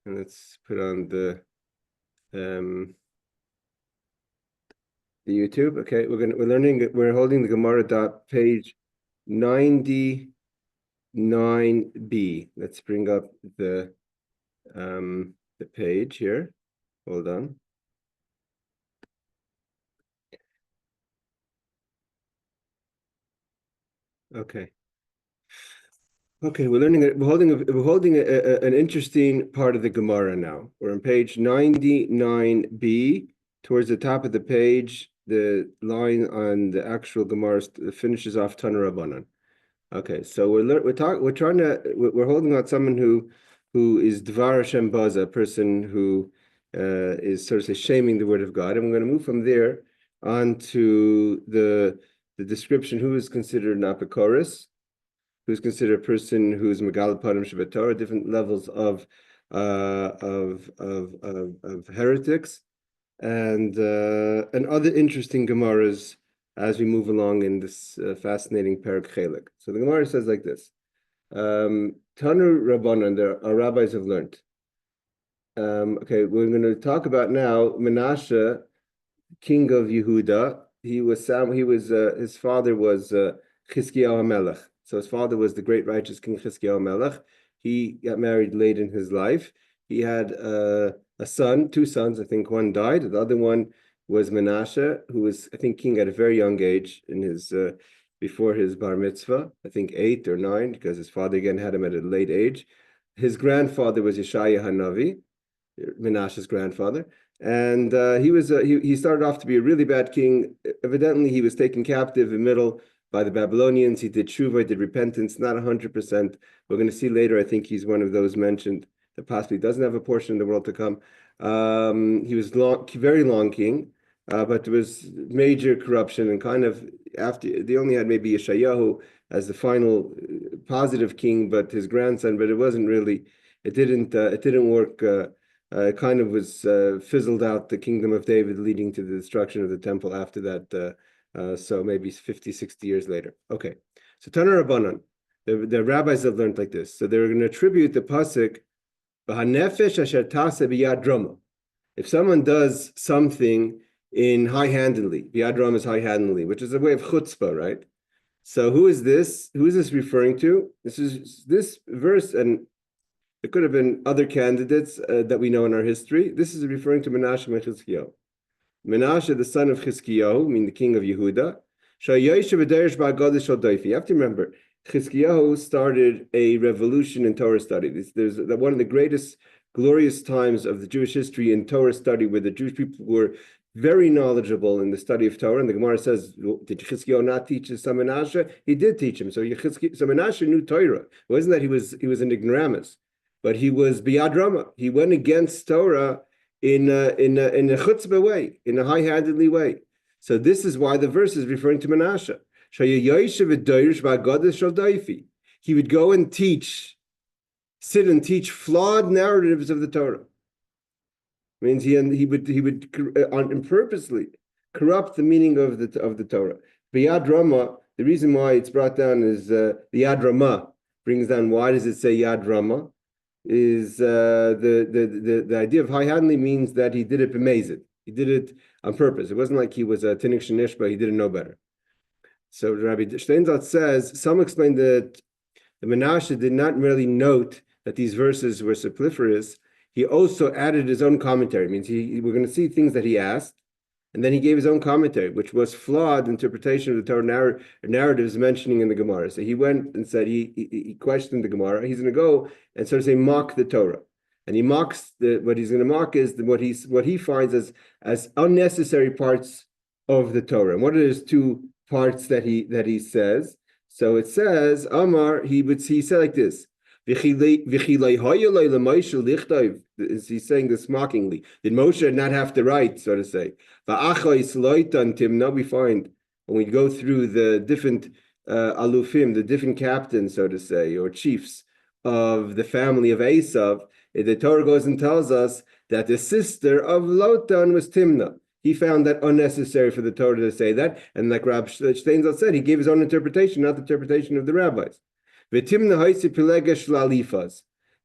And let's put on the YouTube. Okay, we're holding the Gemorah dot page 99b. Let's bring up the page here. Hold on. Okay. Okay, we're holding an interesting part of the Gemara now. We're on page 99b. Towards the top of the page, the line on the actual Gemara finishes off Tana Rabbanan. Okay, so we're holding out someone who is Dvar Hashem Baza, a person who is sort of say shaming the word of God, and we're going to move from there on to the description who is considered an apokoros, who's considered a person who's Megal Padam Shabbat Torah, different levels of heretics, and other interesting Gemaras as we move along in this fascinating Preke Chelek. So the Gemara says like this: Tanu Rabbanan, our rabbis have learned. Okay, we're going to talk about now Menashe, king of Yehuda. His father was Chizkiyahu HaMelech. So his father was the great righteous King Chizkiyahu HaMelech. He got married late in his life. He had a son, two sons. I think one died. The other one was Menashe, who was, I think, king at a very young age in his before his bar mitzvah. I think 8 or 9, because his father again had him at a late age. His grandfather was Yeshaya Hanavi, Menashe's grandfather, and he started off to be a really bad king. Evidently, he was taken captive in the middle by the Babylonians. He did tshuva, did repentance, not 100%. We're going to see later, I think he's one of those mentioned that possibly doesn't have a portion in the world to come. He was very long king, but there was major corruption, and kind of after, they only had maybe Yeshayahu as the final positive king, but his grandson, but it didn't work. It kind of was fizzled out, the kingdom of David, leading to the destruction of the temple after that. So maybe 50, 60 years later. Okay, so Tana Rabbanan, the rabbis have learned like this. So they're going to attribute the pasuk, B'hanefesh asher taseh b'yad rama. If someone does something in high-handedly, b'yad rama is high-handedly, which is a way of chutzpah, right? So who is this? Who is this referring to? This verse, and it could have been other candidates that we know in our history. This is referring to Menashe ben Chizkiyahu. Menashe, the son of Chizkiyahu, meaning the king of Yehuda. You have to remember, Chizkiyahu started a revolution in Torah study. There's one of the greatest, glorious times of the Jewish history in Torah study, where the Jewish people were very knowledgeable in the study of Torah. And the Gemara says, did Chizkiyahu not teach his son Menashe? He did teach him. So Menashe knew Torah. It wasn't that he was an ignoramus, but he was biyad rama. He went against Torah in a chutzpah way, in a high-handedly way. So this is why the verse is referring to Menashe. He would go and sit and teach flawed narratives of the Torah. Means he would purposely corrupt the meaning of the Torah. B'yad Rama, the reason why it's brought down is the Yad Rama brings down. Why does it say Yad Rama? Is the idea of high-handedly means that he did it b'mezid. He did it on purpose. It wasn't like he was a tinik shenishba, he didn't know better. So Rabbi Steinsaltz says, some explain that the Menashe did not merely note that these verses were superfluous, he also added his own commentary. It means we're going to see things that he asked, and then he gave his own commentary, which was flawed interpretation of the Torah narratives mentioning in the Gemara. So he went and said, he questioned the Gemara. He's going to go and sort of say, mock the Torah. And he mocks, what he's going to mock is what he finds as unnecessary parts of the Torah. And what are those two parts that he says? So it says, Amar, he said like this, Is he saying this mockingly? Did Moshe not have to write, so to say? Timna, we find when we go through the different alufim, the different captains, so to say, or chiefs of the family of Esav, the Torah goes and tells us that the sister of Lotan was Timna. He found that unnecessary for the Torah to say that, and like Rabbi Steinsaltz said, he gave his own interpretation, not the interpretation of the rabbis.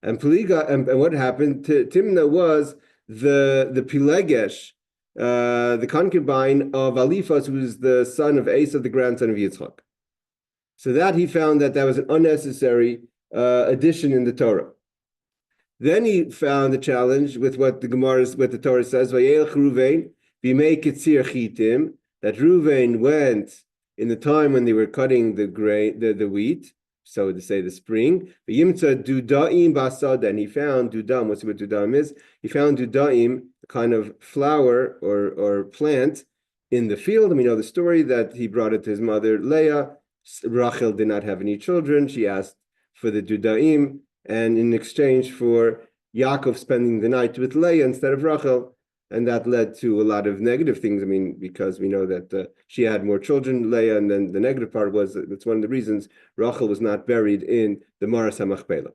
And what happened to Timna was the Pilegesh, the concubine of Eliphaz, who was the son of Esau, the grandson of Yitzchak. So that he found that was an unnecessary addition in the Torah. Then he found a challenge with what the Torah says, Vayelech Ruvain b'mei kitzir chitim, that Ruvain went in the time when they were cutting the grain, the wheat, so to say the spring. V'yimtza Duda'im basada, and he found Duda'im. What's what Duda'im is? He found Duda'im, a kind of flower or plant in the field. And we know the story that he brought it to his mother Leah. Rachel did not have any children. She asked for the Duda'im, and in exchange for Yaakov spending the night with Leah instead of Rachel, and that led to a lot of negative things. I mean, because we know that she had more children, Leah, and then the negative part was that's one of the reasons Rachel was not buried in the Maras HaMachpelah.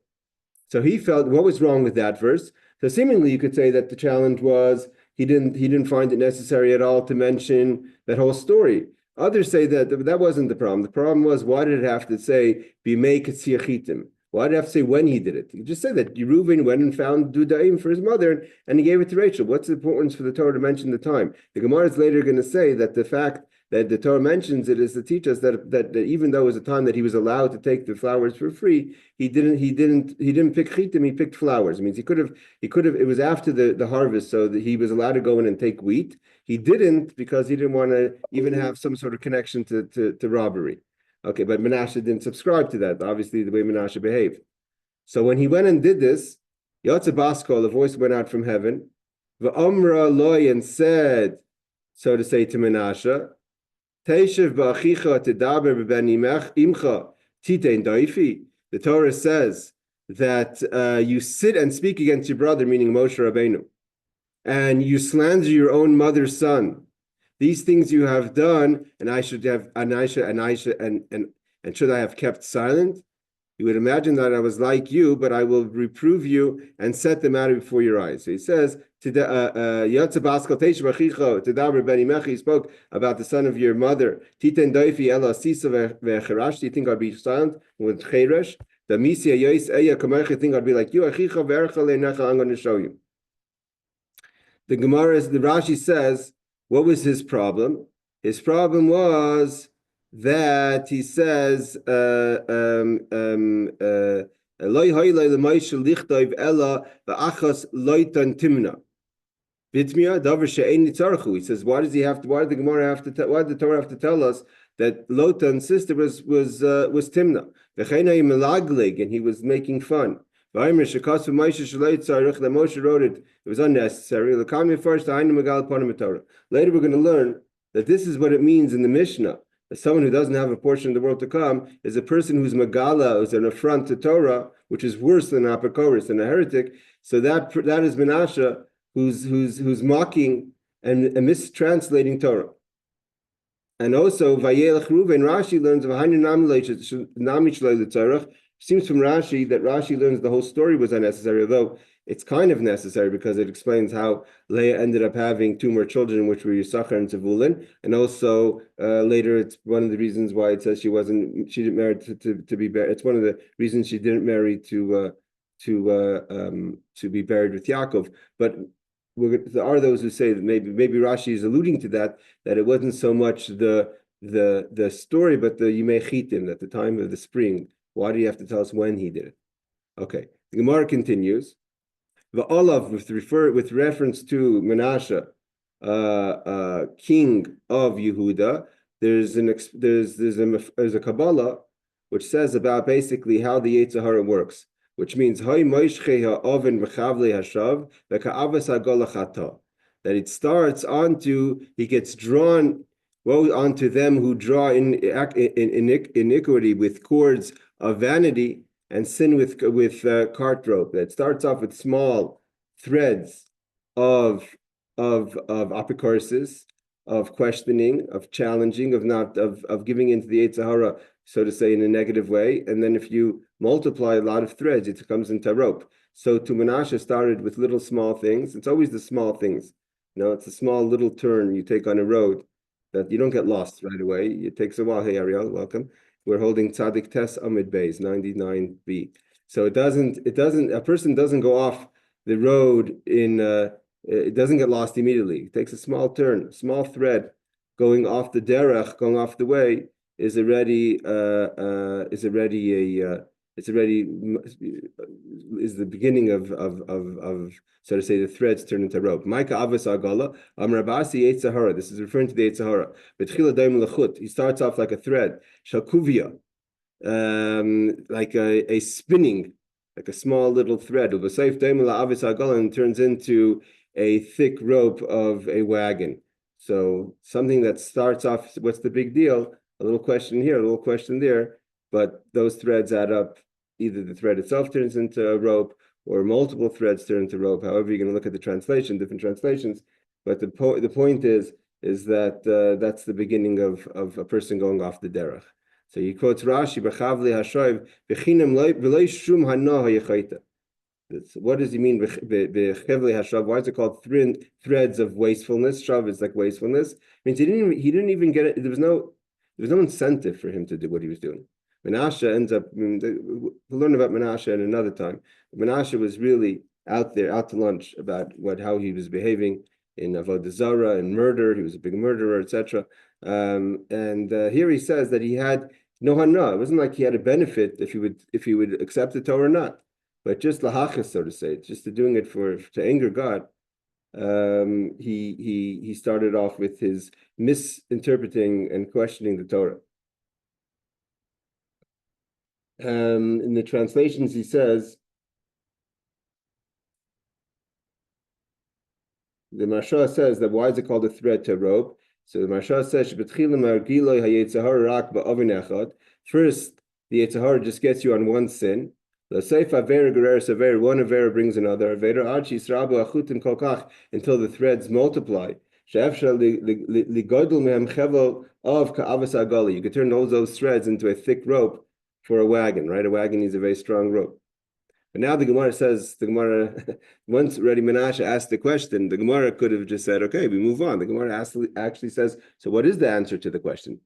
So he felt, what was wrong with that verse? So seemingly you could say that the challenge was he didn't find it necessary at all to mention that whole story. Others say that wasn't the problem. The problem was, why did it have to say b'mei kitzir chitim? Why did it have to say when he did it? You just said that Reuven went and found Duda'im for his mother and he gave it to Rachel. What's the importance for the Torah to mention the time? The Gemorah is later going to say that the fact that the Torah mentions it is to teach us that even though it was a time that he was allowed to take the flowers for free, he didn't pick chitim, he picked flowers. It means he could have. It was after the harvest, so that he was allowed to go in and take wheat. He didn't because he didn't want to even have some sort of connection to robbery. Okay, but Menashe didn't subscribe to that, obviously, the way Menashe behaved. So when he went and did this, Yotze Baskol, the voice went out from heaven, V'omra loy, and said, so to say, to Menashe, Teishev ba'achicha tedaber b'ben imcha titein doifi. The Torah says that you sit and speak against your brother, meaning Moshe Rabbeinu, and you slander your own mother's son. These things you have done, and should I have kept silent? You would imagine that I was like you, but I will reprove you and set the matter before your eyes. So he says, he spoke about the son of your mother. Do you think I'd be silent with cheresh? The think I'd be like you? I'm going to show you. The Gemorah, the Rashi says, what was his problem? His problem was that he says, he says, why did the Gemorah have to why did the Torah have to tell us that Lotan's sister was Timna? And he was making fun. Moshe wrote it was unnecessary. Later we're going to learn that this is what it means in the Mishnah. That someone who doesn't have a portion of the world to come is a person who's Megala, who's an affront to Torah, which is worse than an apokorus, than a heretic. So that is Menashe, who's mocking and mistranslating Torah. And also Vayelech Ruvain, Rashi learns of seems from Rashi that Rashi learns the whole story was unnecessary, although it's kind of necessary because it explains how Leah ended up having two more children, which were Yisachar and Zevulun, and also later it's one of the reasons why it says she didn't marry to be buried. It's one of the reasons she didn't marry to be buried with Yaakov. But there are those who say that maybe Rashi is alluding to that it wasn't so much the story, but the Yimei Chitim, at the time of the spring. Why do you have to tell us when he did it? Okay, the Gemara continues. The Olav with reference to Menashe, king of Yehuda. There's a Kabbalah which says about basically how the Yetzer Hara works, which means that it starts he gets drawn onto them who draw in iniquity with cords of vanity and sin with cart rope. That starts off with small threads of apokorsis, of questioning, of challenging, of giving into the Yetzer Hara, so to say, in a negative way. And then if you multiply a lot of threads, it comes into rope. So to Menashe started with little small things. It's always the small things. It's a small little turn you take on a road that you don't get lost right away. It takes a while. Hey, Ariel, welcome. We're holding Tzadik Tes Amid Beis, 99b. So a person doesn't go off the road it doesn't get lost immediately. It takes a small turn, small thread going off the derech, going off the way is already is the beginning of so to say the threads turn into rope. Maika avos agala amrabasi Yitzhahara. This is referring to the Yitzhahara. Betchila daim lechut. He starts off like a thread. Shalkuvia, like a spinning, like a small little thread. Ubasayif daim la'avos agala, and turns into a thick rope of a wagon. So something that starts off, what's the big deal? A little question here, a little question there, but those threads add up. Either the thread itself turns into a rope, or multiple threads turn into rope. However, you're going to look at the translation, different translations. But the point is that that's the beginning of a person going off the derech. So he quotes Rashi, "B'chavli hashoiv b'chinam v'lo shum hanoah hayechaita." What does he mean? Why is it called threads of wastefulness? Shav is like wastefulness. It means he didn't even get it. There was no incentive for him to do what he was doing. Menashe ends up. We'll learn about Menashe in another time. Menashe was really out there, out to lunch about how he was behaving in avodah zarah and murder. He was a big murderer, etc. Here he says that he had no hana. It wasn't like he had a benefit if he would accept the Torah or not. But just lahachas, so to say, just doing it to anger God, he started off with his misinterpreting and questioning the Torah. In the translations, he says, the Marsha says that why is it called a thread to a rope? So the Marsha says, first, the Yitzhahara just gets you on one sin. One Avera brings another until the threads multiply. You could turn all those threads into a thick rope for a wagon, right? A wagon needs a very strong rope. But now the Gemara says, once already Menashe asked the question, the Gemara could have just said, okay, we move on. The Gemara actually says, so what is the answer to the question?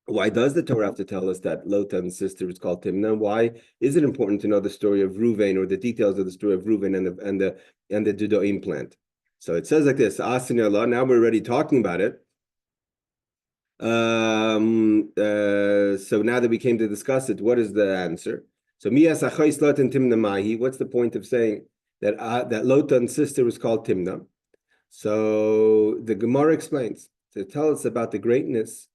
Why does the Torah have to tell us that Lotan's sister is called Timna? Why is it important to know the story of Reven, or the details of the story of Reven and the Duda'im plant? So it says like this: Asin Allah. Now we're already talking about it. So now that we came to discuss it, what is the answer? So Miyas Achais Lotan Timna Mahi. What's the point of saying that Lotan's sister was called Timna? So the Gemara explains to tell us about the greatness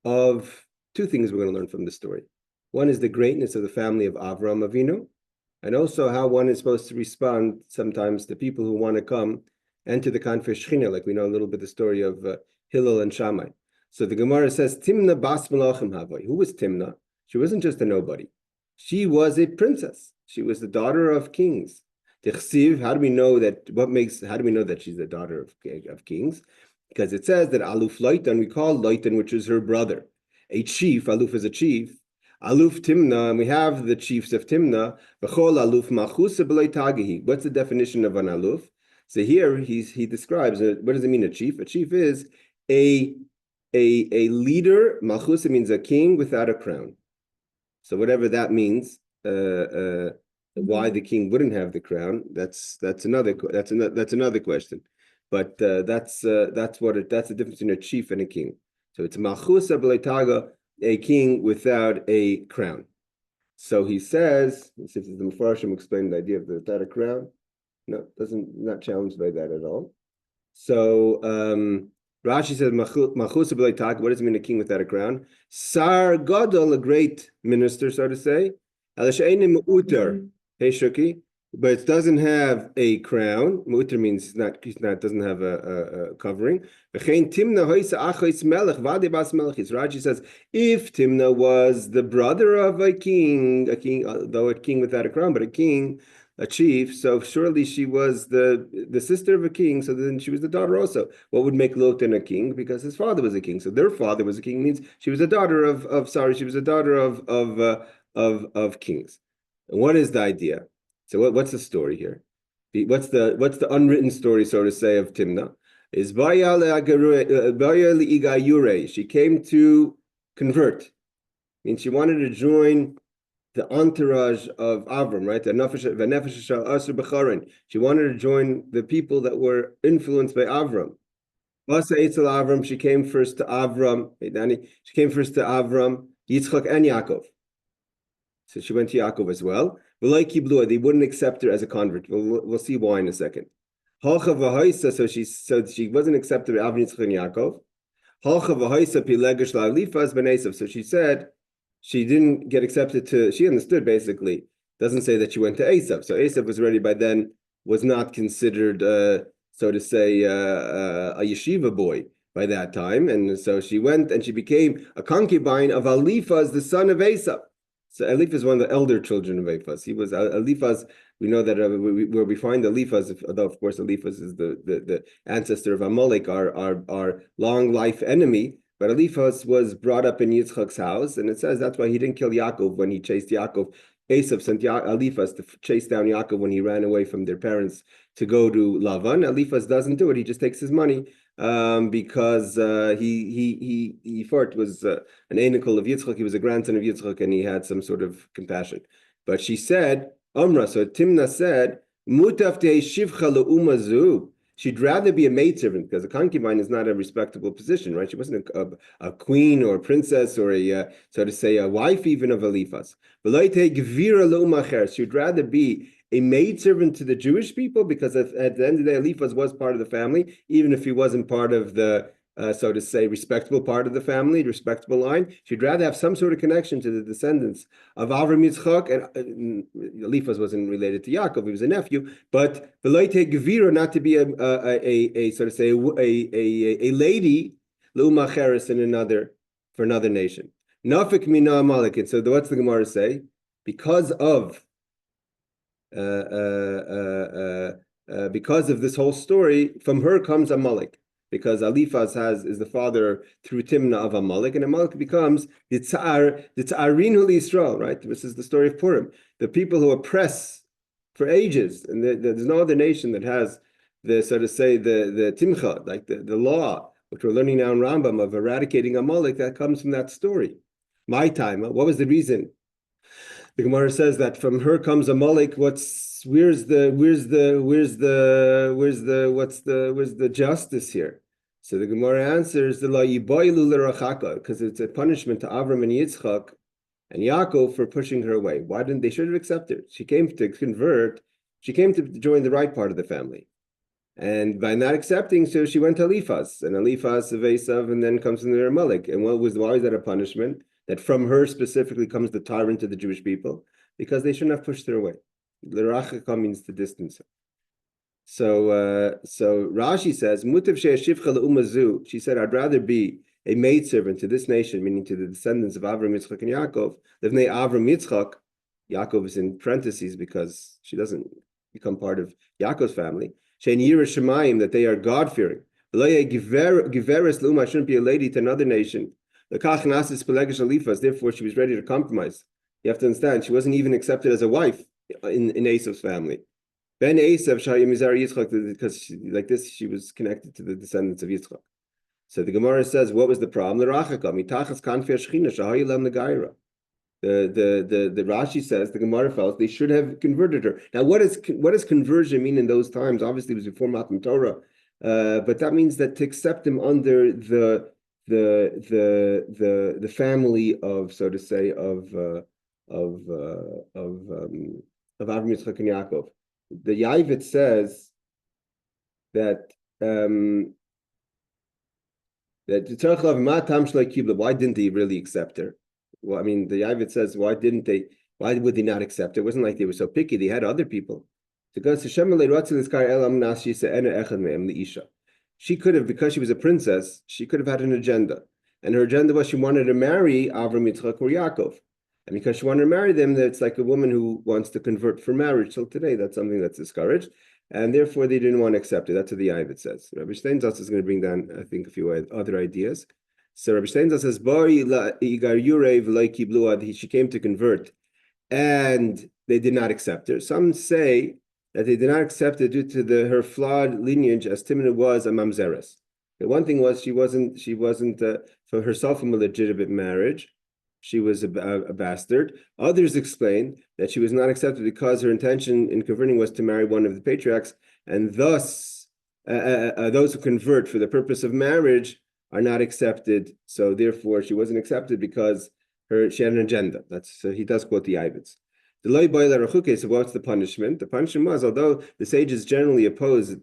of two things we're going to learn from this story. One is the greatness of the family of Avram Avinu, and also how one is supposed to respond sometimes to people who want to come enter the Kanfer Shechina, like we know a little bit the story of Hillel and Shammai. So the Gemara says, Timna bas Melachim Havai. Who was Timna? She wasn't just a nobody. She was a princess. She was the daughter of kings. Tichsiv, how do we know that she's the daughter of kings? Because it says that Aluf Lotan, we call Lotan, which is her brother. A chief, Aluf is a chief. Aluf Timna, and we have the chiefs of Timna. B'chol Aluf Machusa b'lei Tagihi. What's the definition of an Aluf? So here he describes it. What does it mean, a chief? A chief is a leader. Machusa means a king without a crown. So whatever that means, why the king wouldn't have the crown, that's another question. But that's the difference between a chief and a king. So it's malchusa b'leitaga, a king without a crown. So he says, let's see if the Mefarshim explain the idea of without a crown. No, not challenged by that at all. So Rashi says malchusa b'leitaga. What does it mean, a king without a crown? Sar gadol, a great minister, so to say. Alashayne me'uter, hey Shuki. But it doesn't have a crown. Mu'uter means doesn't have a covering. Rashi says, if Timna was the brother of a king, though a king without a crown, but a chief, so surely she was the sister of a king, so then she was the daughter also. What would make Lotan a king? Because his father was a king. So their father was a king, means she was a daughter she was a daughter of kings. And what is the idea? So what's the story here? What's the unwritten story, so to say, of Timna? Is she came to convert. Means she wanted to join the entourage of Avram, right? She wanted to join the people that were influenced by Avram. Avram, she came first to Avram. Hey, Danny, she came first to Avram, Yitzchak, and Yaakov. So she went to Yaakov as well. They wouldn't accept her as a convert. We'll see why in a second. So she wasn't accepted by Avram, Yitzchak, and Yaakov. So she said she didn't get accepted to. She understood basically. Doesn't say that she went to Esav. So Esav was already by then was not considered, so to say, a yeshiva boy by that time, and so she went and she became a concubine of Eliphaz, the son of Esav. So Eliphaz is one of the elder children of Eliphaz. He was Eliphaz. We know that where we find Eliphaz, although of course Eliphaz is the ancestor of Amalek, our long life enemy. But Eliphaz was brought up in Yitzchak's house, and it says that's why he didn't kill Yaakov when he chased Yaakov. Esav sent Eliphaz to chase down Yaakov when he ran away from their parents to go to Lavan. Eliphaz doesn't do it; he just takes his money because he thought was an anical of Yitzchak. He was a grandson of Yitzchak, and he had some sort of compassion. But she said, Amra. So Timna said, "Mutaf shivcha le'umazu." She'd rather be a maidservant because a concubine is not a respectable position, right? She wasn't a queen or a princess or so to say, a wife even of Eliphaz. She'd rather be a maidservant to the Jewish people because at the end of the day, Eliphaz was part of the family, even if he wasn't part of the, so to say, respectable part of the family, respectable line. She'd rather have some sort of connection to the descendants of Avram, Yitzchak, and Eliphaz wasn't related to Yaakov; he was a nephew. But Veloite Gevira, not to be a so to say a lady, Leumacheres in for another nation. Nafik mina Amalek. And so what's the Gemara say? Because of this whole story, from her comes Amalek. Because Eliphaz is the father through Timna of Amalek, and Amalek becomes the Tzarinu Yisrael, right? This is the story of Purim. The people who oppress for ages, and there's no other nation that has the, so to say, the Timcha, like the law, which we're learning now in Rambam of eradicating Amalek, that comes from that story. My time, what was the reason? The Gemara says that from her comes Amalek. Where's the justice here? So the Gemara answers the la yiboilu l'rachaka, because it's a punishment to Avram and Yitzchak and Yaakov for pushing her away. Why didn't they? Should have accepted her. She came to convert. She came to join the right part of the family, and by not accepting, so she went to Eliphaz, and Eliphaz of Esav, and then comes in the Amalek. And why was that a punishment? That from her specifically comes the tyrant to the Jewish people, because they shouldn't have pushed her away. L'rachaka means to distance her. So Rashi says, Mutav she'ashivcha le'umazu. She said, I'd rather be a maidservant to this nation, meaning to the descendants of Avram, Yitzchak, and Yaakov. Livnei Avram, Yitzchak. Yaakov is in parentheses because she doesn't become part of Yaakov's family. She'en yira shemayim, that they are God-fearing. Giveres le'uma, shouldn't be a lady to another nation. L'kach nasis pelegish Eliphaz. Therefore, she was ready to compromise. You have to understand, she wasn't even accepted as a wife in Esav's family. Ben Esav Shayimizar Yitzchak, because like this, she was connected to the descendants of Yitzchak. So the Gemara says, what was the problem? The Rashi says, the Gemara felt they should have converted her. Now, what does conversion mean in those times? Obviously, it was before Matan Torah, but that means that to accept them under the family of, so to say, of Avram, Yitzchak, and Yaakov. The Yavit says that why didn't they really accept her? Well, I mean, the Yavit says, why would they not accept her? It wasn't like they were so picky. They had other people. She could have, because she was a princess, she could have had an agenda. And her agenda was she wanted to marry Avram, Yitzchak, or Yaakov. And because she wanted to marry them, it's like a woman who wants to convert for marriage. Till today, that's something that's discouraged. And therefore, they didn't want to accept it. That's what the Yavit says. Rabbi Steinzas is going to bring down, I think, a few other ideas. So Rabbi Steinzas says, she came to convert, and they did not accept her. Some say that they did not accept her due to her flawed lineage, as Timna was a mamzeres. The one thing was she wasn't for herself from a legitimate marriage. she was a bastard. Others explain that she was not accepted because her intention in converting was to marry one of the patriarchs, and thus those who convert for the purpose of marriage are not accepted. So therefore, she wasn't accepted because she had an agenda. So he does quote the Ivids. The loy boiler so what's the punishment? The punishment was, although the sages generally oppose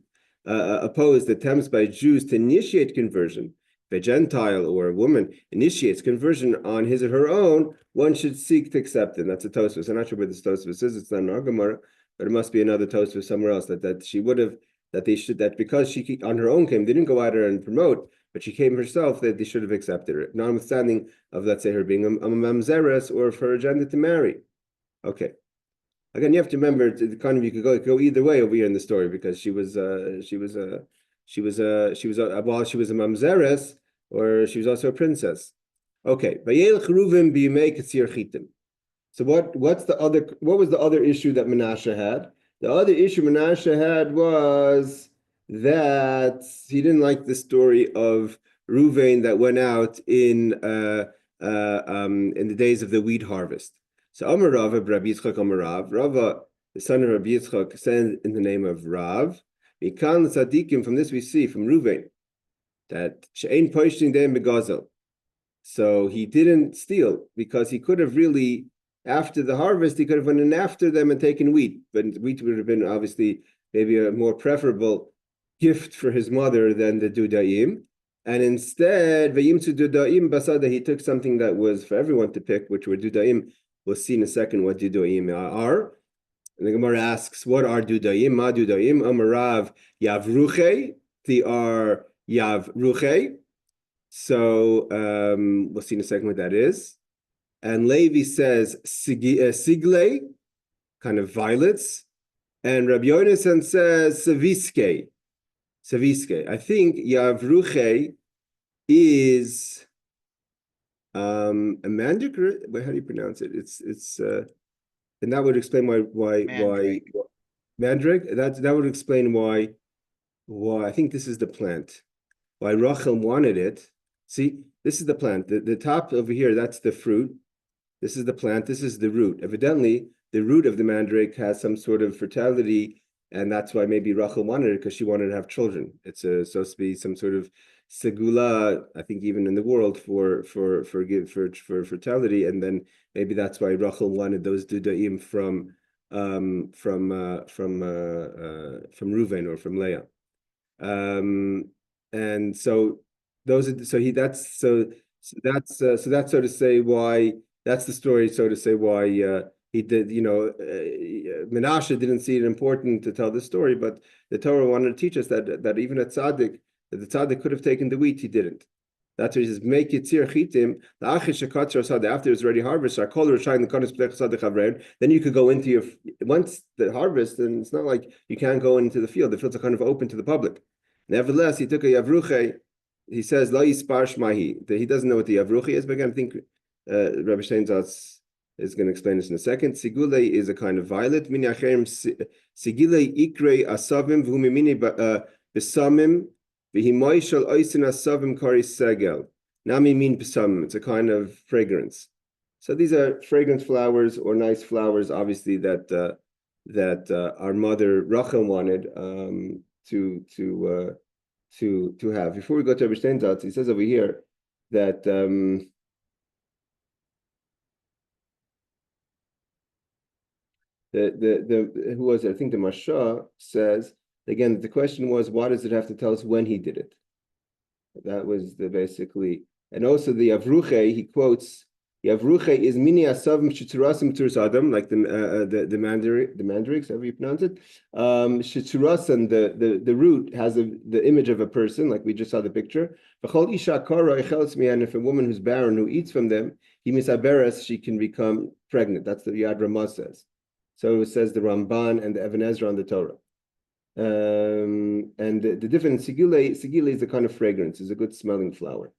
attempts by Jews to initiate conversion, if a Gentile or a woman initiates conversion on his or her own, one should seek to accept it. That's a Tosfos. I'm not sure where this Tosfos is. It's not in our Gemorah, but it must be another Tosfos somewhere else. That she would have, that because she on her own came, they didn't go out her and promote, but she came herself, that they should have accepted her, notwithstanding of, let's say, her being a mamzeres or for her agenda to marry. Okay. Again, you have to remember, you could go either way over here in the story, because she was a mamzeres, or she was also a princess. Okay. So what was the other issue that Menashe had? The other issue Menashe had was that he didn't like the story of Ruvain that went out in the days of the wheat harvest. So Amar Rava, Rabbi Yitzchak Amar Rav, Rava, the son of Rabbi Yitzchak, said in the name of Rav, Mikan Tzadikim, from this we see, from Ruvain, that She'ein Poishtin Deim Begazel. So he didn't steal, because he could have really, after the harvest, he could have went in after them and taken wheat. But wheat would have been obviously maybe a more preferable gift for his mother than the Duda'im. And instead, Vayimtzu Duda'im Basada, he took something that was for everyone to pick, which were Duda'im. We'll see in a second what Duda'im are. And the Gemara asks, what are Duda'im? Ma Duda'im, Amarav Yavruche, they are Yavruche. So we'll see in a second what that is. And Levi says Sigle, kind of violets. And Rabbi Yonasan says Saviske. I think Yavruche is a mandrake. How do you pronounce it? It's and that would explain why mandrake. That would explain why I think this is the plant. Why Rachel wanted it. See, this is the plant. The top over here, that's the fruit. This is the plant. This is the root. Evidently, the root of the mandrake has some sort of fertility, and that's why maybe Rachel wanted it, because she wanted to have children. It's supposed to be some sort of segula, I think, even in the world for fertility, and then maybe that's why Rachel wanted those duda'im from Reven or from Leah. And so those are that's so to say why that's the story, so to say, why he did, Menashe didn't see it important to tell this story, but the Torah wanted to teach us that even at tzaddik, that the tzaddik could have taken the wheat, he didn't. That's what he says, make it tzir chitim, after it's already harvest, then you could go into once the harvest, and it's not like you can't go into the field. The fields are kind of open to the public. Nevertheless, he took a yavruche. He says, La yispar shmahi. He doesn't know what the yavruche is, but again, I think Rabbi Steinsaltz is going to explain this in a second. Sigule is a kind of violet. Sigile ikre asavim v'humimini besamim v'himoy shal oisin asavim kari segel. Nami min besamim. It's a kind of fragrance. So these are fragrance flowers, or nice flowers, obviously, that our mother Rachel wanted to have. Before we go to Rabbi Steinsaltz, he says over here that who was it? I think the Masha says again. The question was, why does it have to tell us when he did it? That was the basically, and also the Yavruche. He quotes Yavruche is mini asavim shiturasim tursadam, like the mandrakes, however you pronounce it. Shiturasim, the root has the image of a person, like we just saw the picture. V'chol isha kara echelz mihan, if a woman who's barren who eats from them, he misaberes, she can become pregnant. That's the Yad Ramah says. So it says the Ramban and the Even Ezra on the Torah. And the difference, Sigile is a kind of fragrance, is a good smelling flower.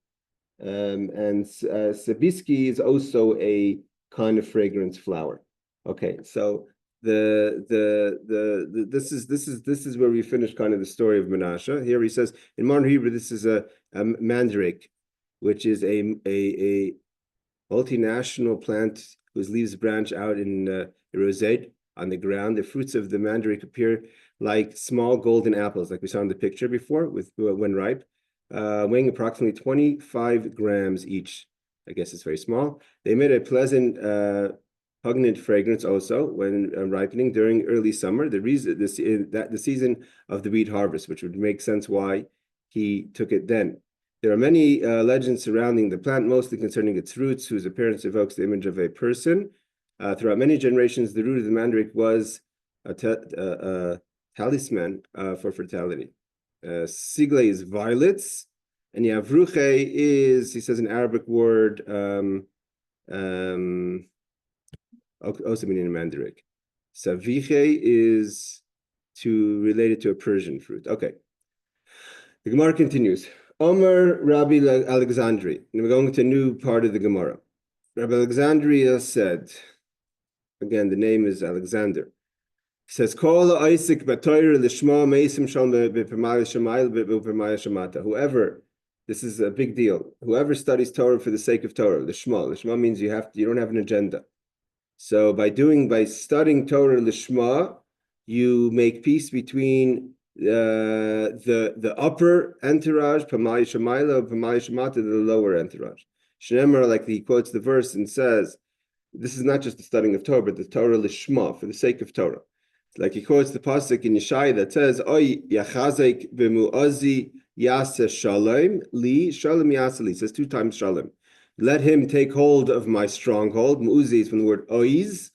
And Sabiski is also a kind of fragrance flower. Okay, so this is where we finish kind of the story of Menashe. Here he says in modern Hebrew, this is a mandrake, which is a multinational plant whose leaves branch out in rosette on the ground. The fruits of the mandrake appear like small golden apples, like we saw in the picture before, with when ripe, weighing approximately 25 grams each. I guess it's very small. They emit a pleasant, pungent fragrance also when ripening during early summer. The reason the season of the wheat harvest, which would make sense why he took it then. There are many legends surrounding the plant, mostly concerning its roots, whose appearance evokes the image of a person. Throughout many generations, the root of the mandrake was a talisman for fertility. Sigle is violets, and Yavruche is, he says, an Arabic word, also meaning a mandrake. Saviche is related to a Persian fruit. Okay. The Gemara continues. Omer Rabbi Alexandri. And we're going to a new part of the Gemara. Rabbi Alexandria said, again, the name is Alexander. He says, whoever, this is a big deal, whoever studies Torah for the sake of Torah, lishma means you don't have an agenda. So by studying Torah lishma, you make peace between the upper entourage, Pamay Shemaila, Pamay Shemata, the lower entourage. Shneimar, like he quotes the verse and says, this is not just the studying of Torah, but the Torah lishma, for the sake of Torah. Like he quotes the pasuk in Yeshaya that says, "Oy yachazek b'mu'azi yaseh shalom li shalom yaseh li." It says 2 times shalom. Let him take hold of my stronghold. Mu'uzi is from the word oiz,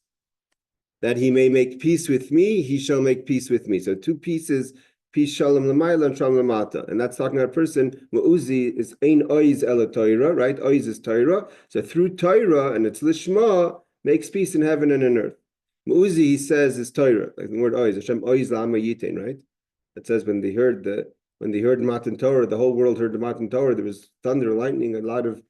that he may make peace with me. He shall make peace with me. So 2 pieces: peace shalom l'mayla and shalom l'mata. And that's talking about a person. Mu'uzi is ein oiz ela Torah, right? Oiz is Torah. So through Torah and its lishma makes peace in heaven and in earth. Mu'uzi, he says, is Torah, like the word oiz. Hashem oiz la'ama yitain, right? It says when they heard Matan Torah, the whole world heard the Matan Torah. There was thunder and lightning, a lot of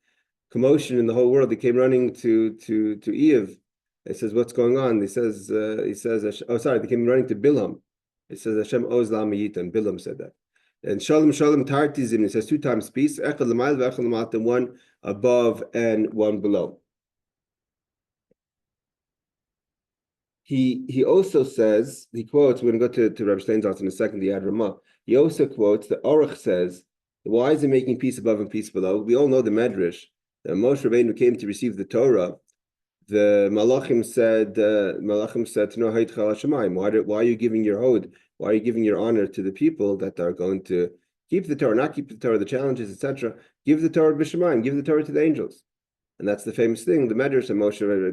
commotion in the whole world. They came running to Eiv. He says, "What's going on?" He says, they came running to Bilam. It says Hashem oiz la'ama yitain. Bilam said that. And shalom tartizim. It says 2 times peace. Echad l'mayl ve'echad l'mata, 1 above and 1 below. He also says, he quotes, we're going to go to Reb Steinsaltz in a second, the Ad Ramah. He also quotes, the Aruch says, why is it making peace above and peace below? We all know the Medrash, that Moshe Rabbeinu came to receive the Torah. The Malachim said, no, why are you giving your hod? Why are you giving your honor to the people that are going to keep the Torah, not keep the Torah, the challenges, etc.? Give the Torah b'shamayim, give the Torah to the angels. And that's the famous thing, the Medrash, and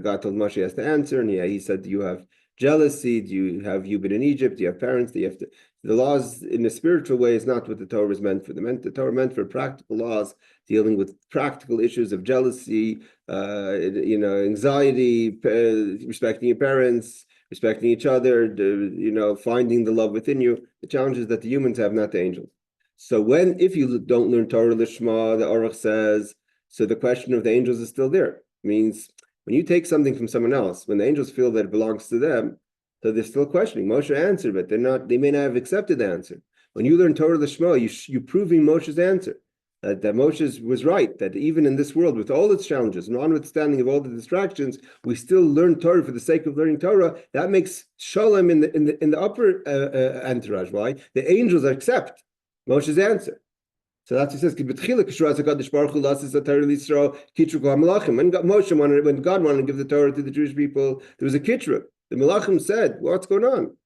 God told Moshe has to answer, and he said, you have jealousy, you've been in Egypt, you have parents, the laws in a spiritual way is not what the Torah is meant for. The Torah meant for practical laws, dealing with practical issues of jealousy, anxiety, respecting your parents, respecting each other, finding the love within you, the challenges that the humans have, not the angels. So if you don't learn Torah Lishma, the Aruch says, so the question of the angels is still there. It means when you take something from someone else, when the angels feel that it belongs to them, so they're still questioning. Moshe answered, but they may not have accepted the answer. When you learn Torah Lishma, you're proving Moshe's answer. That Moshe was right, that even in this world, with all its challenges, notwithstanding of all the distractions, we still learn Torah for the sake of learning Torah. That makes shalom in the upper entourage. Why? The angels accept Moshe's answer. So that's what he says. When God wanted to give the Torah to the Jewish people, there was a kitruk. The Malachim said, "What's going on?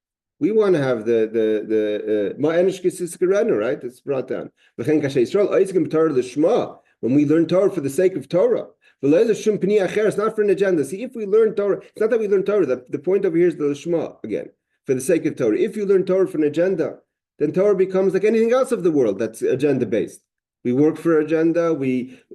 We want to have the right? It's brought down. When we learn Torah for the sake of Torah, it's not for an agenda. See, if we learn Torah, it's not that we learn Torah. The point over here is the Lishma again, for the sake of Torah. If you learn Torah for an agenda, then Torah becomes like anything else of the world that's agenda-based. We work for agenda.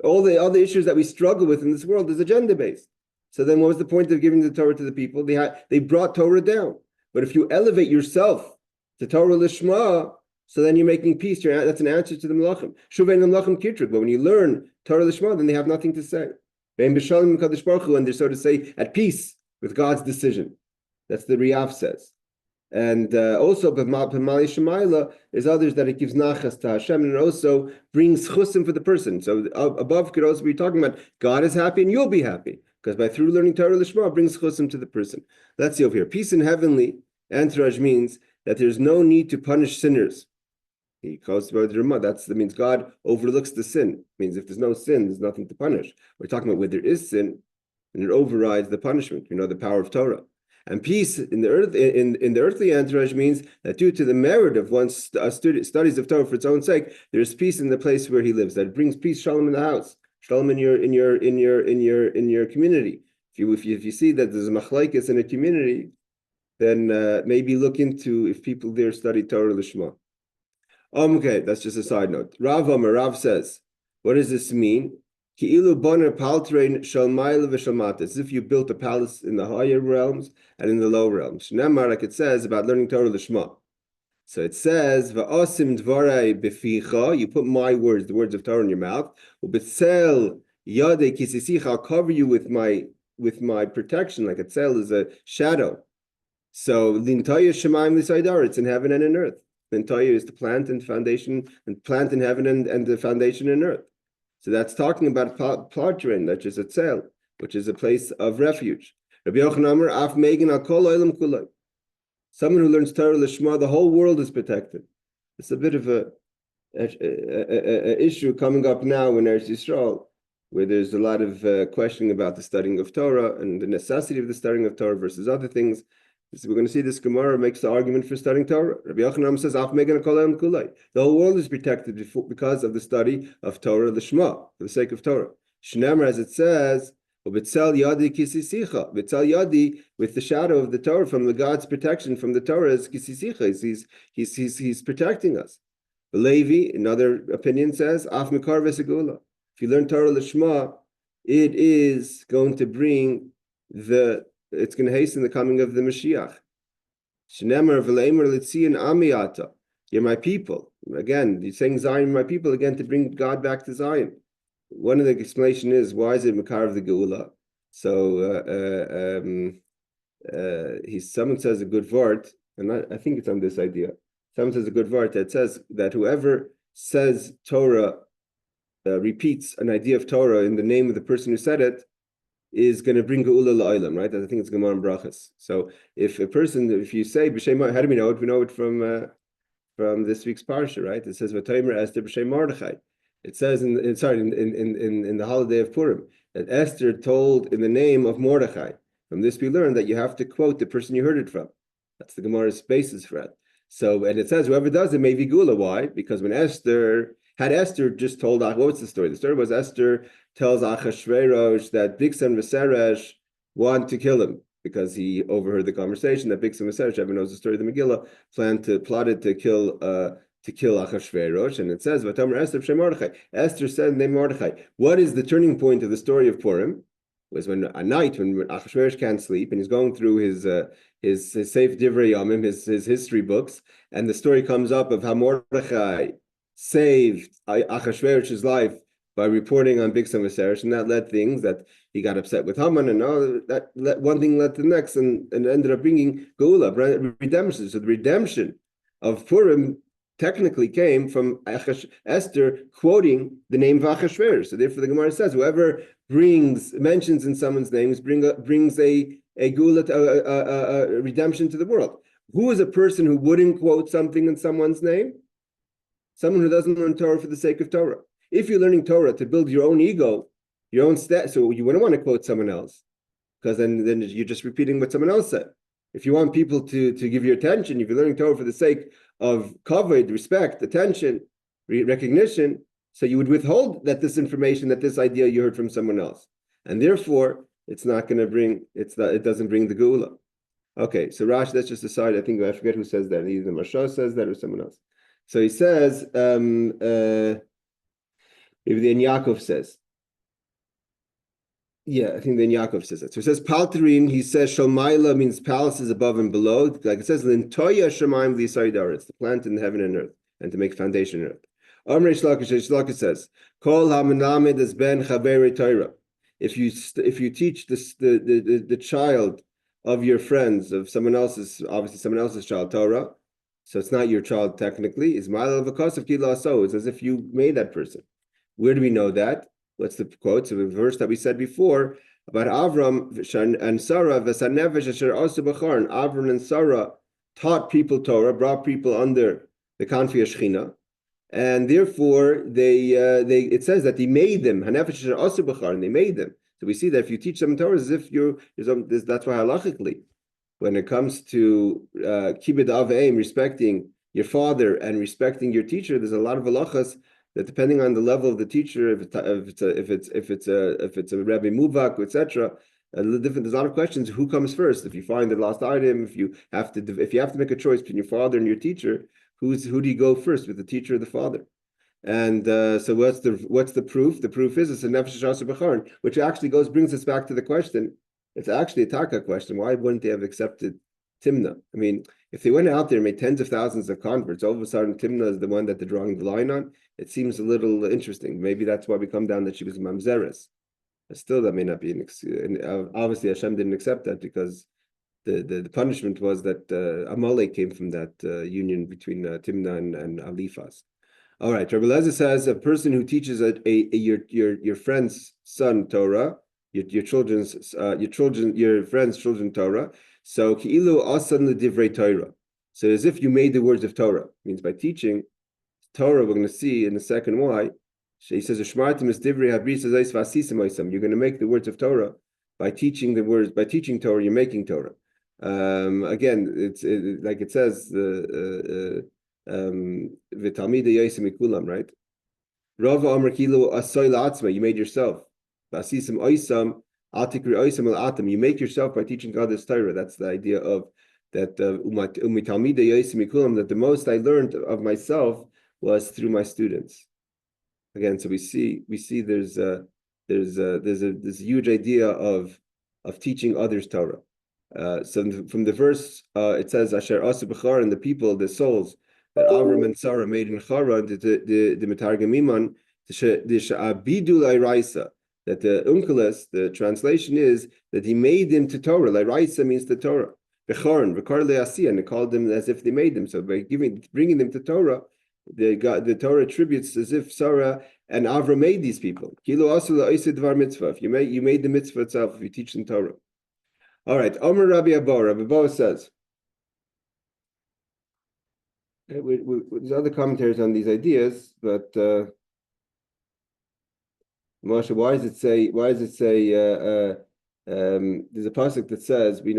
All the other issues that we struggle with in this world is agenda-based. So then what was the point of giving the Torah to the people? They brought Torah down. But if you elevate yourself to Torah Lishma, so then you're making peace. That's an answer to the Malachim. Shuvein Malachim Kitruk. But when you learn Torah Lishma, then they have nothing to say. And they're, so to say, at peace with God's decision. That's the Riaf says. And also, B'mali Shemaila is others that it gives nachas to Hashem, and it also brings chusim for the person. So above could also be talking about God is happy and you'll be happy, because by through learning Torah Lishma brings chusim to the person. Let's see over here. Peace in heavenly entourage means that there's no need to punish sinners. He calls about the Ramah. That means God overlooks the sin. It means if there's no sin, there's nothing to punish. We're talking about where there is sin, and it overrides the punishment. You know, the power of Torah. And peace in the earth, in the earthly entourage means that due to the merit of one's studies of Torah for its own sake, there is peace in the place where he lives. That brings peace, shalom in the house, shalom in your community. If you see that there's a machlaikas in a community, then maybe look into if people there study Torah Lishma. Okay, that's just a side note. Rav says, what does this mean? As if you built a palace in the higher realms and in the lower realms. Like it says about learning Torah Lishma. So it says, you put my words, the words of Torah in your mouth. I'll cover you with my protection, like a tzel is a shadow. So it's in heaven and in earth. Lintaya is the plant and foundation, and plant in heaven and the foundation in earth. So that's talking about Platrin, that is a tzel, which is a place of refuge. Rabbi Yochanan Amar, Af Megan Al Kol Olam Kulai. Someone who learns Torah Lishma, the whole world is protected. It's a bit of a issue coming up now in Eretz Yisrael, where there's a lot of questioning about the studying of Torah and the necessity of the studying of Torah versus other things. We're going to see this Gemorah makes the argument for studying Torah. Rabbi Yochanan says, the whole world is protected because of the study of Torah, the Shema, for the sake of Torah. Shnemer, as it says, B'tzel yadi kisisicha. B'tzel yadi, with the shadow of the Torah, from the God's protection from the Torah, is kisisicha. He's protecting us. Levi, another opinion, says, Af mikar v'segula. If you learn Torah Lishma, it is going to bring it's going to hasten the coming of the Mashiach. Shnemer v'leimer l'tzion amiyata. You're my people. Again, you're saying Zion, my people, again, to bring God back to Zion. One of the explanation is, why is it Makar of the Geula? So someone says a good vart, and I think it's on this idea. Someone says a good vart that says that whoever says Torah, repeats an idea of Torah in the name of the person who said it, is going to bring Geula La'olam, right? I think it's Gemorah and Brachas. So if you say B'Shem, how do we know it? We know it from this week's parsha, right? It says V'Tomer Esther B'Shem Mordechai. It says in the holiday of Purim that Esther told in the name of Mordechai. From this we learn that you have to quote the person you heard it from. That's the Gemara's basis for it. So, and it says whoever does it may be Geula. Why? Because when Esther just told, what's the story? The story was Esther tells Achashverosh that Bigsan Viseresh want to kill him because he overheard the conversation that Bigsan Viseresh, everyone knows the story of the Megillah, plotted to kill Achashverosh, and it says V'Tomer Esther B'Shem Mordechai. Esther said name Mordechai. What is the turning point of the story of Purim? Was when at night when Achashverosh can't sleep and he's going through his Seif Divrei Yomim, his history books, and the story comes up of how Mordechai saved Achashverosh's life by reporting on Bigsan Viseresh, and that led things that he got upset with Haman, and all that one thing led to the next, and ended up bringing Geula, redemption. So the redemption of Purim technically came from Esther quoting the name of Achashverosh. So therefore the Gemara says whoever mentions in someone's names brings a Geula, a redemption to the world. Who is a person who wouldn't quote something in someone's name? Someone who doesn't learn Torah for the sake of Torah. If you're learning Torah to build your own ego, your own so you wouldn't want to quote someone else, because then you're just repeating what someone else said. If you want people to give you attention, if you're learning Torah for the sake of kavod, respect, attention, recognition, so you would withhold this information, this idea you heard from someone else, and therefore it's not going to bring it doesn't bring the Geula. Okay, so Rashi, that's just a side. I think I forget who says that. Either Mashal says that or someone else. So he says, maybe then Yaakov says. Yeah, I think then Yaakov says that. So it says Palterin, he says Shalmaila means palaces above and below. Like it says, Lintoya Shemaim V'Yisaydar, it's the plant in heaven and earth, and to make foundation in earth. Amrei Shlakish says, Kol HaMelamed es ben Chaveri Torah. If you teach the child of your friends, of someone else's, obviously someone else's child, Torah, so it's not your child technically, is Ma'al V'Kos of Kila So. It's as if you made that person. Where do we know that? What's the quote? So the verse that we said before about Avram and Sarah, V'Sanevesh Asher Asu B'Charn. Avram and Sarah taught people Torah, brought people under the Kanfi Shechina, and therefore they it says that he made them. Hanefesh Asher Asu B'Charn. They made them. So we see that if you teach them Torah, as if that's why halachically, when it comes to kibbud aveim, respecting your father and respecting your teacher, there's a lot of halachas that depending on the level of the teacher, if it's a Rebbe Muvak, etc. There's a lot of questions. Who comes first? If you find the lost item, if you have to make a choice between your father and your teacher, who do you go first, with the teacher or the father? And so what's the proof? The proof is it's a nefesh shasa b'charon, which actually brings us back to the question. It's actually a taka question. Why wouldn't they have accepted Timna? I mean, if they went out there and made tens of thousands of converts, all of a sudden Timna is the one that they're drawing the line on. It seems a little interesting. Maybe that's why we come down that she was mamzeres. But still, that may not be obviously Hashem didn't accept that because the punishment was that Amalek came from that union between Timna and Alifas. All right, Rabbi Lezer says a person who teaches your friend's son Torah, your friend's children Torah. So ki'ilu asan l'divrei Torah. So as if you made the words of Torah. Means by teaching Torah, we're going to see in the second why. He says, you're going to make the words of Torah by teaching the words, by teaching Torah, you're making Torah. Again, it's like it says, V'talmidei yosem mikulam, right? Rava amar kilu asoy la'atzma, you made yourself. V'asisim oisam, atikri oisam al-atam, you make yourself by teaching others Torah. That's the idea of that umitalmidei yosem mikulam, that the most I learned of myself was through my students. Again, so we see there's this huge idea of teaching others Torah. So from the verse, it says Asher Asu B'Char, and the people, the souls that Avram and Sarah made in Chara, the Metargamiman, the Sha'abidu Lairaisa, that the Unkeles, the translation is that he made them to Torah. Lairaisa means the Torah. B'Charan, B'Char Le'asi, and they called them as if they made them. So by bringing them to Torah, the Torah attributes as if Sarah and Avram made these people. Kilo asu la'isei dvar mitzvah. If you made the mitzvah itself, if you teach them Torah. All right, Omer Rabbi Abba. Rabbi Abba says, there's other commentaries on these ideas, but Moshe, why does it say? There's a pasuk that says we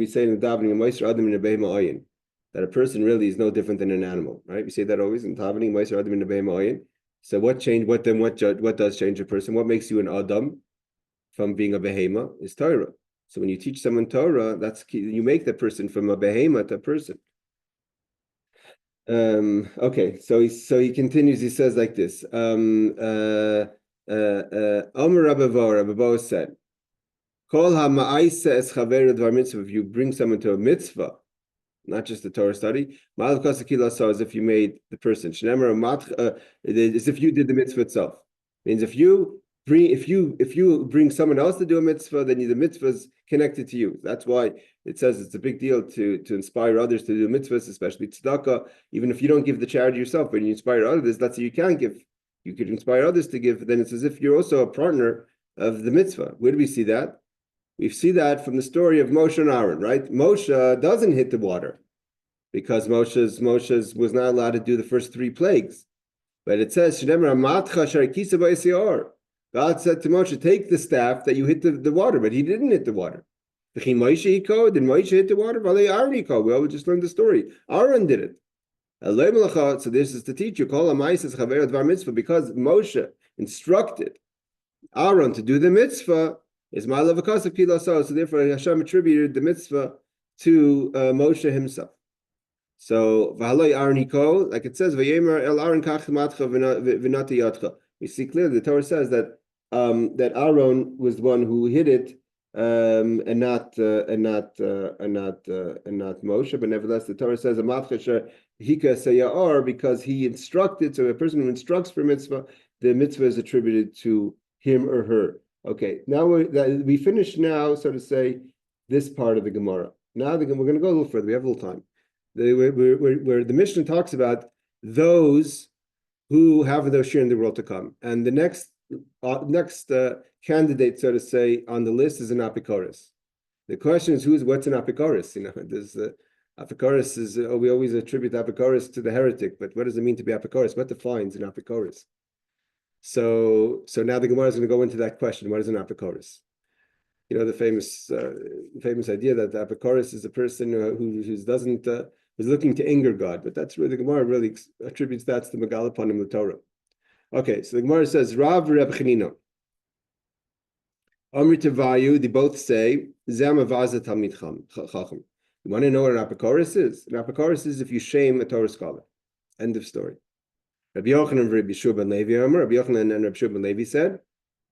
say in the davening Meiser Adam in a Behema Ayin, that a person really is no different than an animal, right? We say that always in davening Meiser Adam in a Behema Ayin. So what does change a person? What makes you an Adam from being a Behema is Torah. So when you teach someone Torah, you make that person from a Behema to a person. Okay, so he continues. He says like this. Amar Rabbi Abba said, Kol ha'ma'aisa es chaveru dvar mitzvah. If you bring someone to a mitzvah, not just a Torah study, ma'al kasakila so as if you made the person. As if you did the mitzvah itself. Means if you bring someone else to do a mitzvah, then the mitzvah is connected to you. That's why it says it's a big deal to inspire others to do mitzvahs, especially tzedakah. Even if you don't give the charity yourself, but you inspire others, that's what you can give. You could inspire others to give. Then it's as if you're also a partner of the mitzvah. Where do we see that? We see that from the story of Moshe and Aaron, right? Moshe doesn't hit the water because Moshe was not allowed to do the first 3 plagues. But it says, God said to Moshe, take the staff that you hit the water, but he didn't hit the water. Did Moshe hit the water? We always just learned the story. Aaron did it. So this is to teach you, because Moshe instructed Aaron to do the mitzvah, is my love of so therefore Hashem attributed the mitzvah to Moshe himself. So like it says, we see clearly the Torah says that that Aaron was the one who hid it, and not Moshe. But nevertheless, the Torah says because he instructed. So a person who instructs for mitzvah, the mitzvah is attributed to him or her. Okay, now we finish now, so to say, this part of the Gemorah. Now we're going to go a little further. We have a little time. Where the Mishnah talks about those who have their share in the world to come, and the next candidate, so to say, on the list is an apikoros. The question is, what's an apikoros? There's apikoros is we always attribute apikoros to the heretic, but what does it mean to be apikoros? What defines an apikoros? So now the Gemara is going to go into that question. What is an apikoros? The famous idea that the apikoros is a person who's looking to anger God, but that's where the Gemara really attributes that to the Megalapanim the Torah. Okay, so the Gemara says Rav Reb Chanina. Amri Tevayu, they both say Zamavaza Talmid Chacham. You want to know what an apikoros is? An apikoros is if you shame a Torah scholar. End of story. Rabbi Yochanan and Rabbi Shua ben Levi Rabbi Yochanan and Rabbi Shua ben Levi said,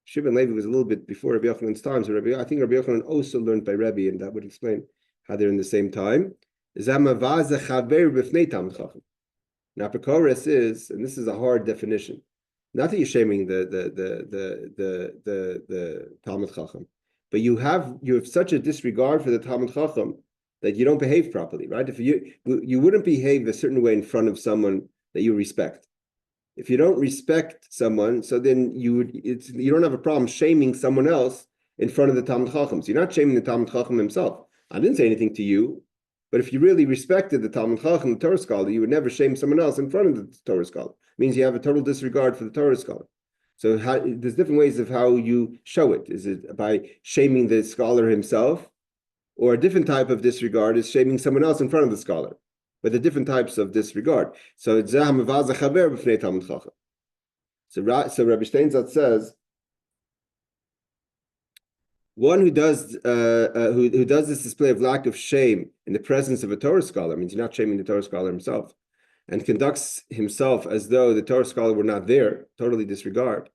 Shua ben Levi was a little bit before Rabbi Yochanan's time, so I think Rabbi Yochanan also learned by Rebbe, and that would explain how they're in the same time. Zamavaza chaver b'fnei Talmid Chacham. An apikoros is, and this is a hard definition, not that you're shaming the Talmud Chacham, but you have such a disregard for the Talmud Chacham that you don't behave properly, right? If you wouldn't behave a certain way in front of someone that you respect. If you don't respect someone, so then you don't have a problem shaming someone else in front of the Talmud Chacham. So you're not shaming the Talmud Chacham himself. I didn't say anything to you, but if you really respected the Talmud Chacham, the Torah scholar, you would never shame someone else in front of the Torah scholar. It means you have a total disregard for the Torah scholar. So there's different ways of how you show it. Is it by shaming the scholar himself? Or a different type of disregard is shaming someone else in front of the scholar. But the different types of disregard. So it's so Rabbi Steinzat says, one who does this display of lack of shame in the presence of a Torah scholar, means you're not shaming the Torah scholar himself, and conducts himself as though the Torah scholar were not there, totally disregard.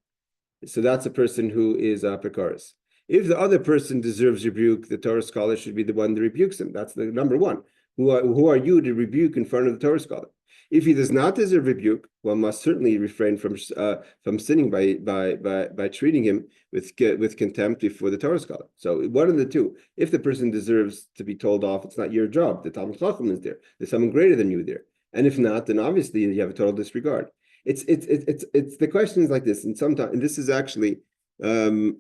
So that's a person who is apikoros. If the other person deserves rebuke, the Torah scholar should be the one that rebukes him. That's the number one. Who are you to rebuke in front of the Torah scholar? If he does not deserve rebuke, one must certainly refrain from sinning by treating him with contempt before the Torah scholar. So one of the two. If the person deserves to be told off, it's not your job. The Talmud Chacham is there. There's someone greater than you there. And if not, then obviously you have a total disregard. It's the question is like this, and sometimes, and this is actually I'm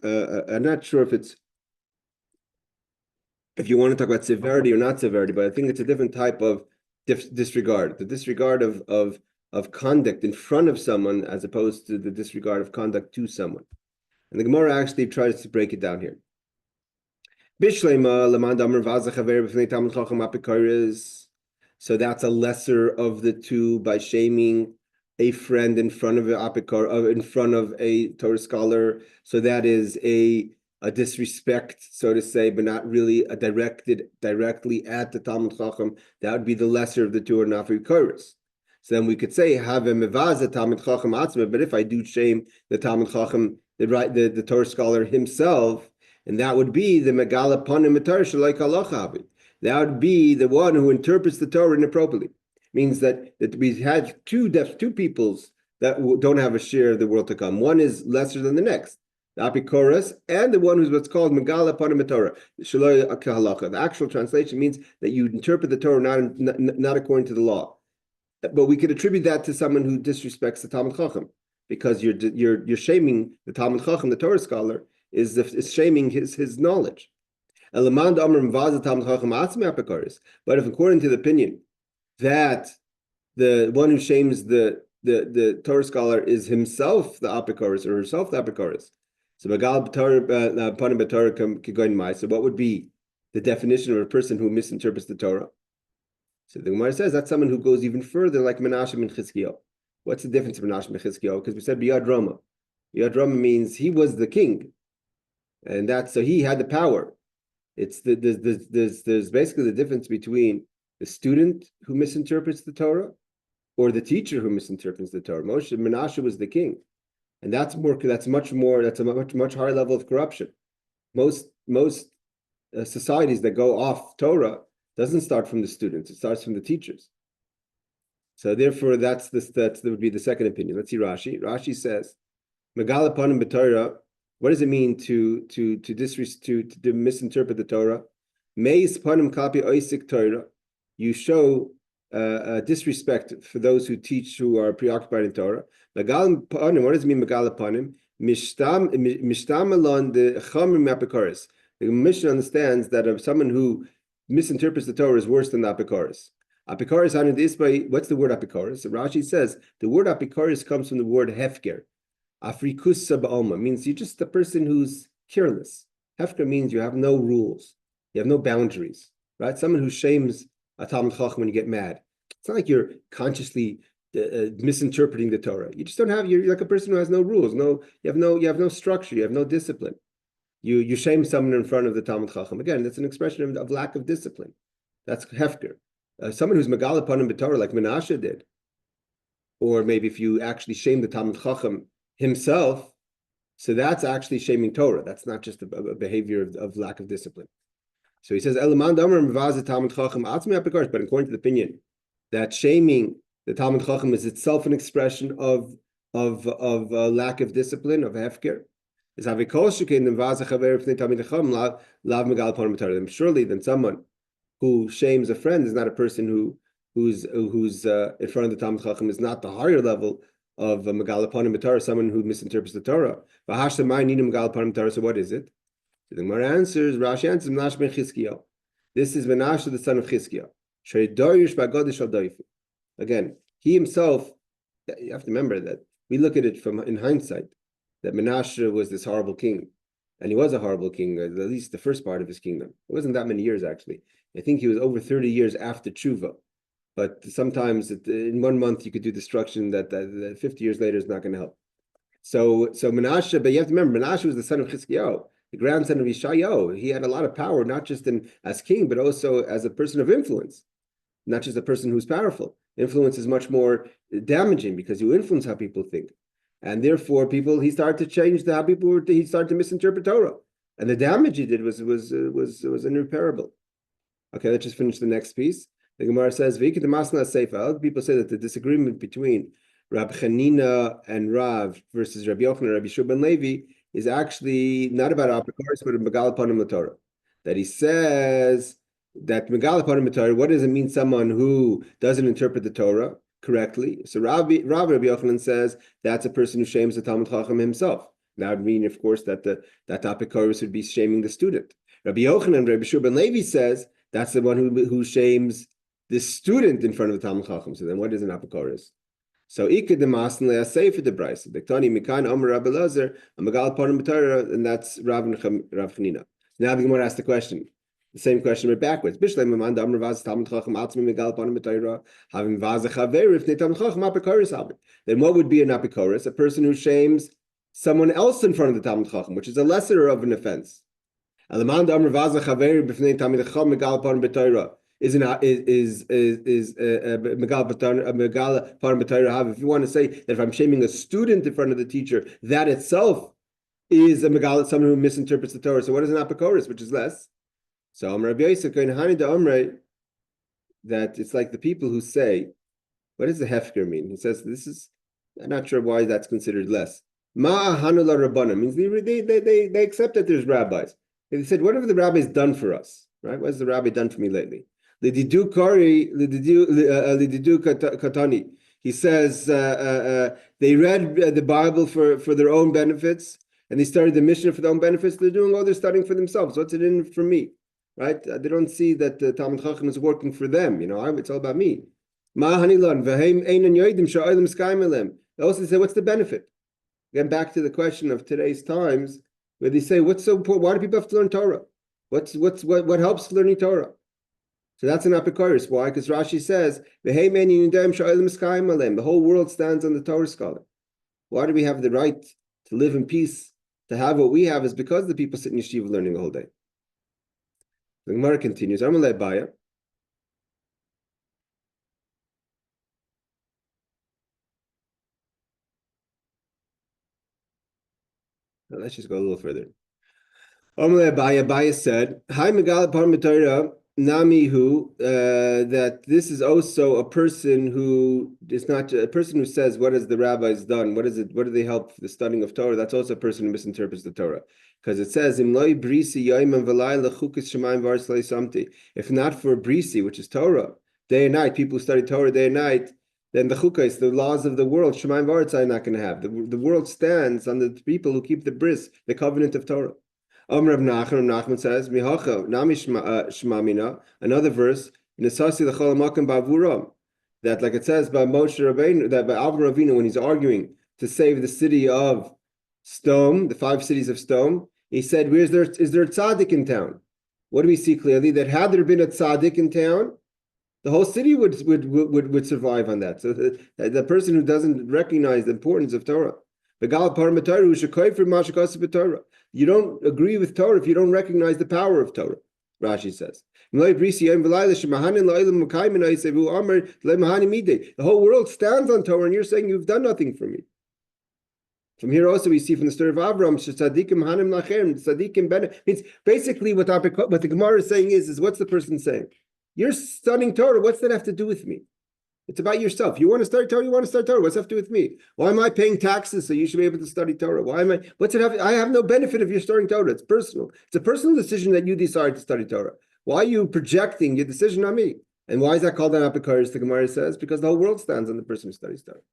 not sure if you want to talk about severity or not severity, but I think it's a different type of disregard. The disregard of conduct in front of someone as opposed to the disregard of conduct to someone. And the Gemara actually tries to break it down here. So that's a lesser of the two by shaming a friend in front of in front of a Torah scholar. So that is a disrespect, so to say, but not really directed directly at the Talmud Chacham. That would be the lesser of the two, or not for Koros. So then we could say, have a mevaza Talmud Chacham atzma, but if I do shame the Talmud Chacham, the Torah scholar himself, and that would be the megala panim Torah shalai halacha. That would be the one who interprets the Torah inappropriately. Means that we had two peoples that don't have a share of the world to come. One is lesser than the next, the apikoros, and the one who's what's called megala panim Torah shalai halacha. The actual translation means that you interpret the Torah not according to the law. But we could attribute that to someone who disrespects the Talmud Chacham, because you're shaming the Talmud Chacham, the Torah scholar, is shaming his knowledge. But if according to the opinion that the one who shames the Torah scholar is himself the apikoros, or herself the apikoros, so what would be the definition of a person who misinterprets the Torah? So the Gemara says that's someone who goes even further, like Menashe and Chizkiyahu. What's the difference of Menashe and Chizkiyahu? Because we said Biyad Rama. Biyad Rama means he was the king, and so he had the power. It's there's basically the difference between the student who misinterprets the Torah or the teacher who misinterprets the Torah. Menashe was the king, and that's a much higher level of corruption. Most societies that go off Torah doesn't start from the students; it starts from the teachers. So therefore, that would be the second opinion. Let's see Rashi. Rashi says, "Megala panim b'Torah." What does it mean to misinterpret the Torah? Meis panim kapi oisik Torah. You show disrespect for those who teach, who are preoccupied in Torah. Megalim panim. What does it mean, megalim panim? Mishtam alon the chamim apikoris. The Mishnah understands that if someone who misinterprets the Torah is worse than the apikoris. Apikoris, what's the word apikoris? So Rashi says the word apikoris comes from the word hefker. Afrikus sab'alma means you're just a person who's careless. Hefker means you have no rules, you have no boundaries, right? Someone who shames a Talmud Chacham when you get mad. It's not like you're consciously misinterpreting the Torah. You just don't have. You're like a person who has no rules. You have no structure. You have no discipline. You shame someone in front of the Talmud Chacham. Again, that's an expression of lack of discipline. That's hefker. Someone who's megal upon him b'Torah like Menashe did, or maybe if you actually shame the Talmud Chacham himself, so that's actually shaming Torah. That's not just a behavior of lack of discipline. So he says, but according to the opinion that shaming the Talmud Chacham is itself an expression of lack of discipline, of hefker, is surely then someone who shames a friend is not a person who's in front of the Talmud Chacham, is not the higher level of Megal Panim Torah, someone who misinterprets the Torah. So what is it? So the Gemara answers, Rashi answers, Menashe ben Chizkiyahu. This is Menashe, the son of Chizkiyahu. Again, he himself, you have to remember that we look at it in hindsight, that Menashe was this horrible king. And he was a horrible king, at least the first part of his kingdom. It wasn't that many years, actually. I think he was over 30 years after Tshuva. But sometimes in 1 month you could do destruction that 50 years later is not going to help. So Menashe, but you have to remember, Menashe was the son of Chizkiyahu, the grandson of Yeshayahu. He had a lot of power, not just as king, but also as a person of influence, not just a person who's powerful. Influence is much more damaging because you influence how people think. And therefore, he started to change how people were, he started to misinterpret Torah. And the damage he did was irreparable. Okay, let's just finish the next piece. The Gemara says, other people say that the disagreement between Rabbi Chanina and Rav versus Rabbi Yochanan and Rabbi Shua ben Levi is actually not about Apikoros, but Megal Panim Torah. That he says that Megal Panim Torah, what does it mean? Someone who doesn't interpret the Torah correctly. So Rabbi Yochanan says that's a person who shames the Talmud Chacham himself. That would mean, of course, that Apikoros would be shaming the student. Rabbi Yochanan, Rabbi Shua ben Levi says that's the one who shames the student in front of the Talmud Chacham. So then what is an Apikoros? So Ikad the Masan Leah Sefer the Brisa. Bektani Mikan Omer Rabbi Lazar, a Megal Panim Torah, and that's Rav Chanina. Now the Gemara asks the question. The same question but backwards. Bishlei Mamanda Amr Vaz Talmud Chacham Atzmi Megal Panim Torah, having Vaz Chaver if Talmud Chacham Apikoros having. Then what would be an Apikoros? A person who shames someone else in front of the Talmud Chacham, which is a lesser of an offense. Alamanda Amr Vaz Chaver b'fnei Talmud Chacham Megal Panim Torah. Is Megal Panim Torah. If you want to say that if I'm shaming a student in front of the teacher, that itself is a Megal, someone who misinterprets the Torah. So what is an Apikoros, which is less? So Amar Rabbi Yosef that it's like the people who say, what does the hefker mean? He says I'm not sure why that's considered less. Ma'ahanu la Rabbana means they accept that there's rabbis. They said, what have the rabbis done for us? Right? What has the rabbi done for me lately? Lididu katani. He says they read the Bible for their own benefits, and they started the mission for their own benefits. They're doing all their studying for themselves. What's it in for me? Right? They don't see that the Talmud Chacham is working for them. It's all about me. They also say, what's the benefit? Again, back to the question of today's times, where they say, what's so important? Why do people have to learn Torah? What helps learning Torah? So that's an Apikoros. Why? Because Rashi says, the whole world stands on the Torah scholar. Why do we have the right to live in peace, to have what we have? Is because the people sit in yeshiva learning the whole day. The Gemara continues. Amalei Baya. Let's just go a little further. Amalei Baya said, "Hi Megal Panim Torah Namihu, that this is also a person who is not a person who says, what has the rabbis done? What is it? What do they help for the studying of Torah? That's also a person who misinterprets the Torah. Because it says, if not for brisi, which is Torah, day and night, people who study Torah day and night, then the chukais, the laws of the world, Shemayim V'aretz, are not going to have. The world stands on the people who keep the bris, the covenant of Torah. Rav Nachman says, Mihacha, Nami Shmamina, another verse, Nesasi l'chol ba'avuram, that like it says by Moshe Rabbeinu, that by Avraham Avinu, when he's arguing to save the city of Stone, the 5 cities of Stone, he said, is there a tzaddik in town? What do we see clearly? That had there been a tzaddik in town, the whole city would survive on that. So the person who doesn't recognize the importance of Torah. You don't agree with Torah if you don't recognize the power of Torah, Rashi says. The whole world stands on Torah, and you're saying you've done nothing for me. From here also we see from the story of Avram, means basically what the Gemorah is saying is what's the person saying? You're studying Torah, what's that have to do with me? It's about yourself. You want to study Torah, you want to study Torah. What's that have to do with me? Why am I paying taxes so you should be able to study Torah? What's it have? I have no benefit if you're studying Torah. It's personal. It's a personal decision that you decide to study Torah. Why are you projecting your decision on me? And why is that called an apikaris? The Gemara says, because the whole world stands on the person who studies Torah.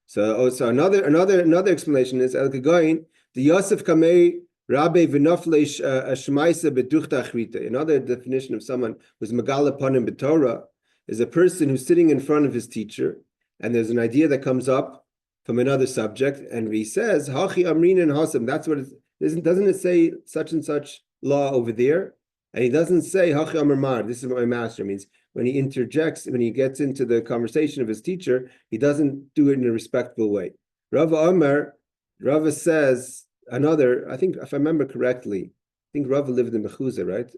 So another explanation is El Kagain, the Yosef Kamei Rabbe V'nafle Shmaisa B'duchta Achrita. Another definition of someone who's Megala Panim B'Torah is a person who's sitting in front of his teacher, and there's an idea that comes up from another subject, and he says, Hachi Amrin and Hasam, that's what it is. Doesn't it say such and such law over there? And he doesn't say, Hachi Amar Mar, this is what my master means. When he interjects, when he gets into the conversation of his teacher, he doesn't do it in a respectful way. Rava says, I think if I remember correctly, I think Rava lived in Mechuzah, right?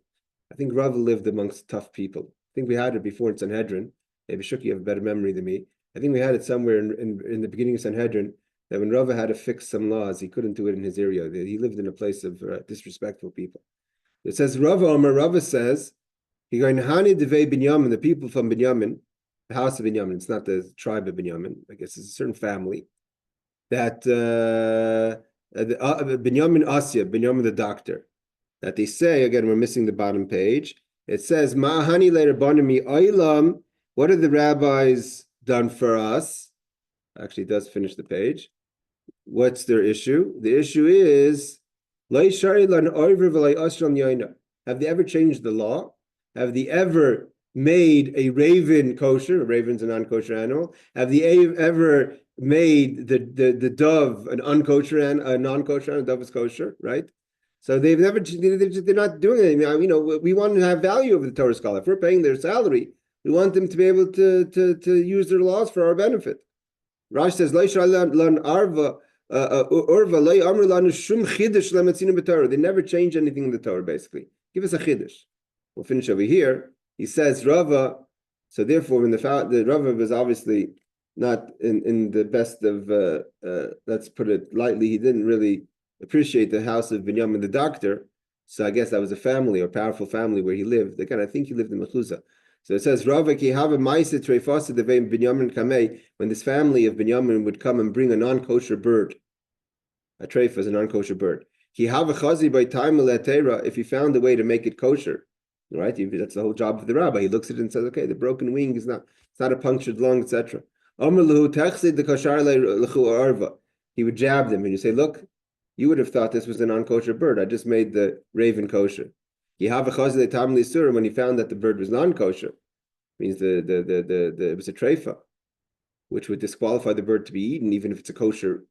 I think Rava lived amongst tough people. I think we had it before in Sanhedrin. Maybe Shuki, you have a better memory than me. I think we had it somewhere in the beginning of Sanhedrin that when Rava had to fix some laws, he couldn't do it in his area. He lived in a place of disrespectful people. It says Rava says, Hani Devei Binyamin, the people from Binyamin, the house of Binyamin, it's not the tribe of Binyamin, I guess it's a certain family, that Binyamin Asya, Binyamin the doctor, that they say, again, we're missing the bottom page. It says, Ma'ahani later Banami Ailam, what have the rabbis done for us? Actually, it does finish the page. What's their issue? The issue is, have they ever changed the law? Have they ever made a raven kosher? A raven's a non-kosher animal. Have they ever made the dove an unkosher and a non-kosher animal? A dove is kosher, right? So they're not doing anything. We want to have value over the Torah scholar. If we're paying their salary, we want them to be able to use their laws for our benefit. Rashi says, they never change anything in the Torah, basically. Give us a chiddush. We'll finish over here. He says, Rava, so therefore, when the Rava was obviously not in the best of, let's put it lightly, he didn't really appreciate the house of Binyamin the doctor. So I guess that was a family or powerful family where he lived. Again, I think he lived in Mechuzah. So it says, Rava ki have a ma'aseh treifasa devei Binyamin kamei, when this family of Binyamin would come and bring a non-kosher bird. A treif is a non-kosher bird. Ki have a chazi by time if he found a way to make it kosher. Right? That's the whole job of the rabbi. He looks at it and says, okay, the broken wing is not a punctured lung, etc. He would jab them and you say, look, you would have thought this was a non-kosher bird. I just made the raven kosher. When he found that the bird was non-kosher, means it was a treifa, which would disqualify the bird to be eaten, even if it's a kosher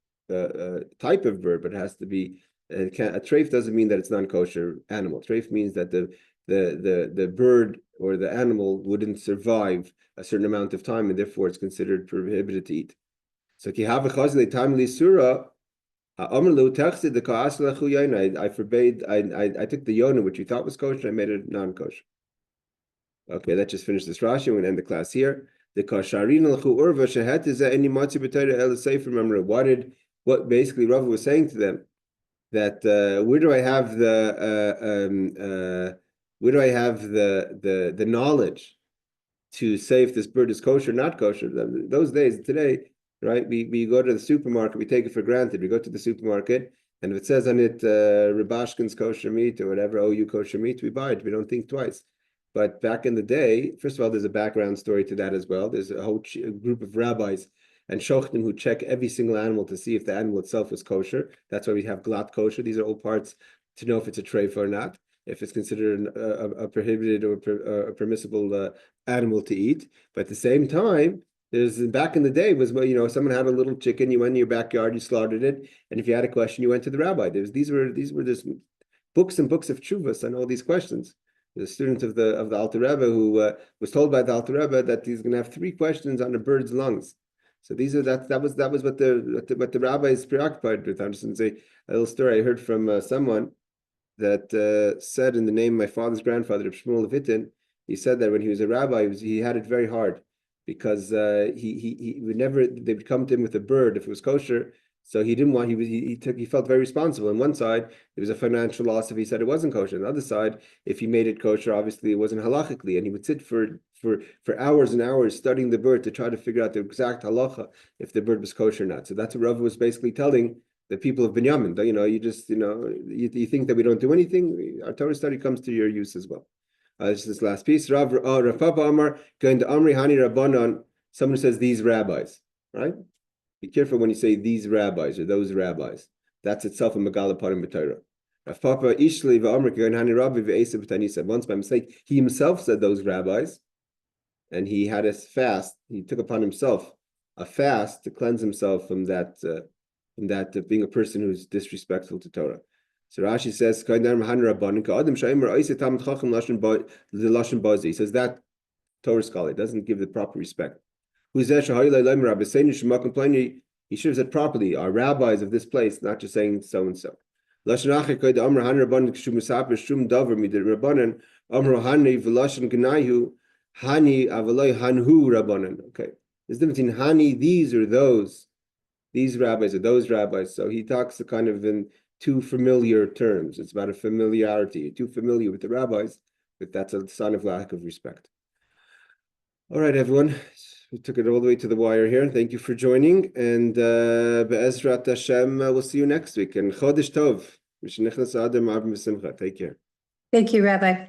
type of bird, but it has to be a treif doesn't mean that it's non-kosher animal. Treif means that the bird or the animal wouldn't survive a certain amount of time, and therefore it's considered prohibited to eat. So ki have a chazle timely surah. I forbade. I took the yona, which you thought was kosher, I made it non-kosher. Okay, let's just finish this Rashi. I'm going to end the class here. The kasharin l'chu urva shehet is any matzi b'tayra el sefer memra. What basically Rava was saying to them, that where do I have the Where do I have the knowledge to say if this bird is kosher or not kosher? Those days, today, right? We go to the supermarket, we take it for granted. We go to the supermarket, and if it says on it Ribashkin's kosher meat or whatever, OU kosher meat, we buy it. We don't think twice. But back in the day, first of all, there's a background story to that as well. There's a whole group of rabbis and shochtim who check every single animal to see if the animal itself is kosher. That's why we have glatt kosher. These are all parts to know if it's a treifa or not, if it's considered a prohibited or a permissible animal to eat. But at the same time, there's back in the day was, well, someone had a little chicken, you went in your backyard, you slaughtered it, and if you had a question, you went to the rabbi. These were just books and books of tshuvas on all these questions. The student of the Alter Rebbe who was told by the Alter Rebbe that he's going to have 3 questions on a bird's lungs. So that was what the rabbi is preoccupied with. I'm just going to say a little story I heard from someone that said in the name of my father's grandfather, Shmuel Levitin. He said that when he was a rabbi, he had it very hard because he would never, they would come to him with a bird if it was kosher. So he didn't want, he felt very responsible. On one side, there was a financial loss if he said it wasn't kosher. On the other side, if he made it kosher, obviously it wasn't halachically. And he would sit for hours and hours studying the bird to try to figure out the exact halacha if the bird was kosher or not. So that's what Rav was basically telling the people of Binyamin. You think that we don't do anything. Our Torah study comes to your use as well. This last piece. Rav Papa Amar going to Amri Hani Rabbanon. Someone says these rabbis, right? Be careful when you say these rabbis or those rabbis. That's itself a megala parim b'Torah. Rav Papa Ishli v'Amr going Hani Rabbi v'Esav b'Tanisa. Once by mistake, he himself said those rabbis, and he had a fast. He took upon himself a fast to cleanse himself from that being a person who's disrespectful to Torah. So Rashi says, he says that Torah scholar doesn't give the proper respect. He should have said properly, our rabbis of this place, not just saying so and so. Okay. There's a difference between hani, these or those. These rabbis or those rabbis. So he talks kind of in 2 familiar terms. It's about a familiarity. You're too familiar with the rabbis, but that's a sign of lack of respect. All right, everyone. We took it all the way to the wire here. Thank you for joining. And Be'ezrat Hashem, we'll see you next week. And Chodesh Tov. Take care. Thank you, Rabbi.